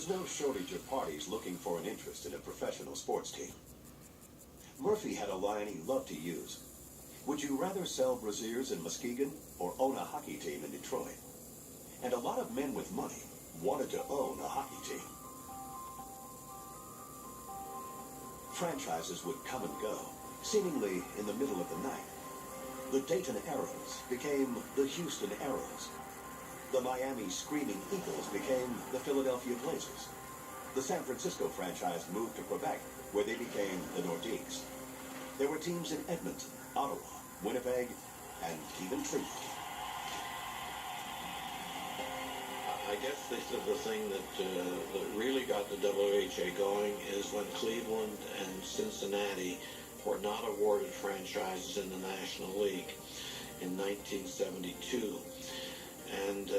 was no shortage of parties looking for an interest in a professional sports team. Murphy had a line he loved to use. Would you rather sell brassieres in Muskegon or own a hockey team in Detroit? And a lot of men with money wanted to own a hockey team. Franchises would come and go, seemingly in the middle of the night. The Dayton Arrows became the Houston Aeros. The Miami Screaming Eagles became the Philadelphia Blazers. The San Francisco franchise moved to Quebec, where they became the Nordiques. There were teams in Edmonton, Ottawa, Winnipeg, and even Cleveland. I guess this is the thing that really got the WHA going is when Cleveland and Cincinnati were not awarded franchises in the National League in 1972. And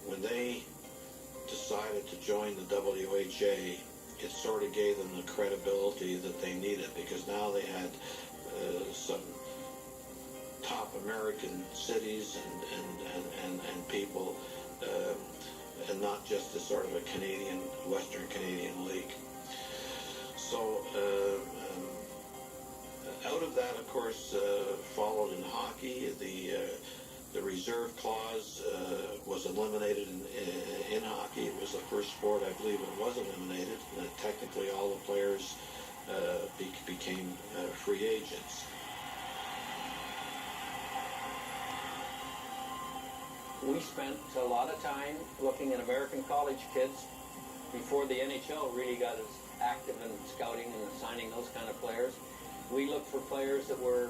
when they decided to join the WHA, it sort of gave them the credibility that they needed, because now they had some top American cities and people, and not just a sort of a Canadian, Western Canadian league. So out of that, of course, followed in hockey. The reserve clause was eliminated in hockey. It was the first sport, I believe, it was eliminated. Technically, all the players became free agents. We spent a lot of time looking at American college kids before the NHL really got as active in scouting and signing those kind of players. We looked for players that were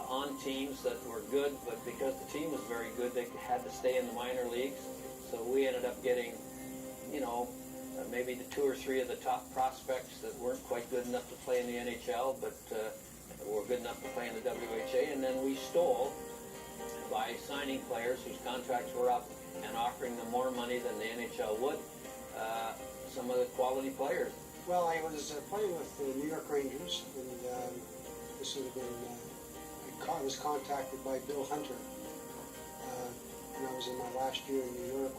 on teams that were good, but because the team was very good, they had to stay in the minor leagues. So we ended up getting, maybe the 2 or 3 of the top prospects that weren't quite good enough to play in the NHL, but were good enough to play in the WHA. And then we stole by signing players whose contracts were up and offering them more money than the NHL would, some of the quality players. Well, I was playing with the New York Rangers, and this would have been, I was contacted by Bill Hunter when I was in my last year in New York.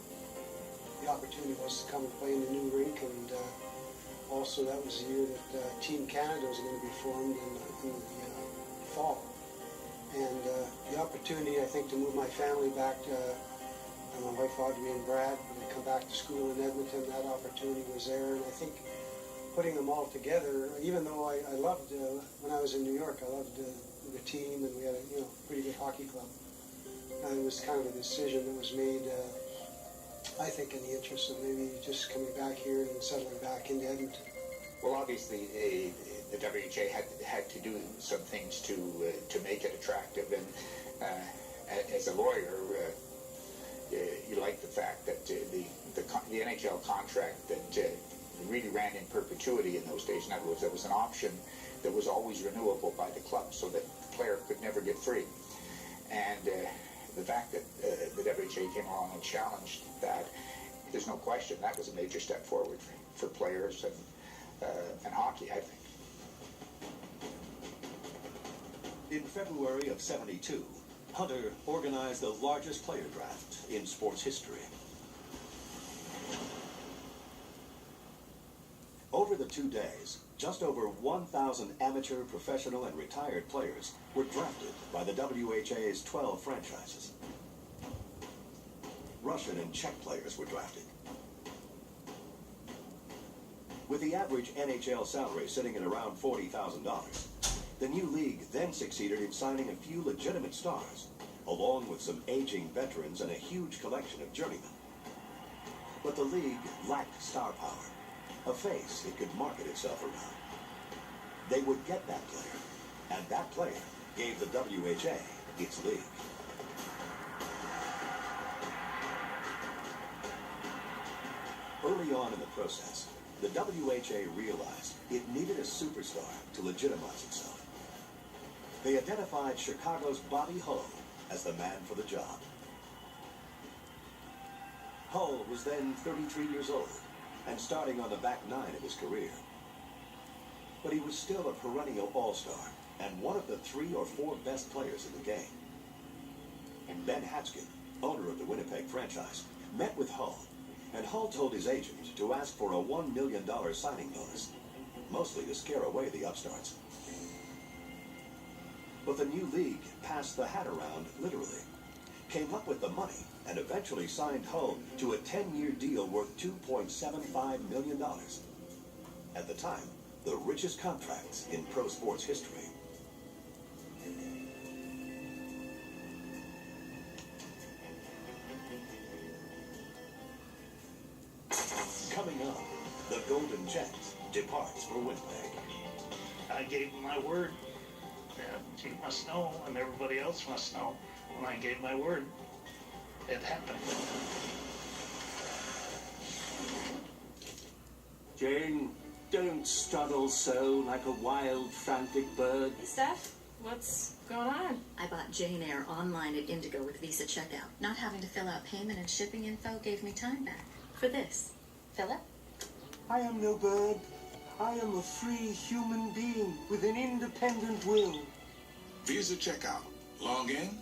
The opportunity was to come and play in the new rink, and also that was the year that Team Canada was going to be formed in the fall. And the opportunity, I think, to move my family back to my wife Audrey and Brad, and come back to school in Edmonton, that opportunity was there. And I think putting them all together, even though I loved, when I was in New York, I loved the team, and we had a pretty good hockey club. And it was kind of a decision that was made, I think, in the interest of maybe just coming back here and settling back into Edmonton. Well, obviously, the WHA had to do some things to make it attractive, and as a lawyer, you like the fact that the NHL contract that really ran in perpetuity in those days. In other words, there was an option that was always renewable by the club, so that the player could never get free. And the fact that the WHA came along and challenged that, there's no question that was a major step forward for players and hockey, I think. In February of '72, Hunter organized the largest player draft in sports history. Over the 2 days, just over 1,000 amateur, professional, and retired players were drafted by the WHA's 12 franchises. Russian and Czech players were drafted. With the average NHL salary sitting at around $40,000, the new league then succeeded in signing a few legitimate stars, along with some aging veterans and a huge collection of journeymen. But the league lacked star power, a face it could market itself around. They would get that player, and that player gave the WHA its league. Early on in the process, the WHA realized it needed a superstar to legitimize itself. They identified Chicago's Bobby Hull as the man for the job. Hull was then 33 years old and starting on the back nine of his career. But he was still a perennial all-star and one of the 3 or 4 best players in the game. And Ben Hatskin, owner of the Winnipeg franchise, met with Hull and Hull told his agent to ask for a $1 million signing bonus, mostly to scare away the upstarts. But the new league passed the hat around literally, came up with the money, and eventually signed Hull to a 10-year deal worth $2.75 million. At the time, the richest contracts in pro sports history. Coming up, the Golden Jet departs for Winnipeg. I gave him my word that he must know, and everybody else must know. When I gave my word, it happened. Jane, don't struggle so like a wild, frantic bird. Hey, Steph, what's going on? I bought Jane Eyre online at Indigo with Visa checkout. Not having to fill out payment and shipping info gave me time back. For this. Philip? I am no bird. I am a free human being with an independent will. Visa checkout. Log in,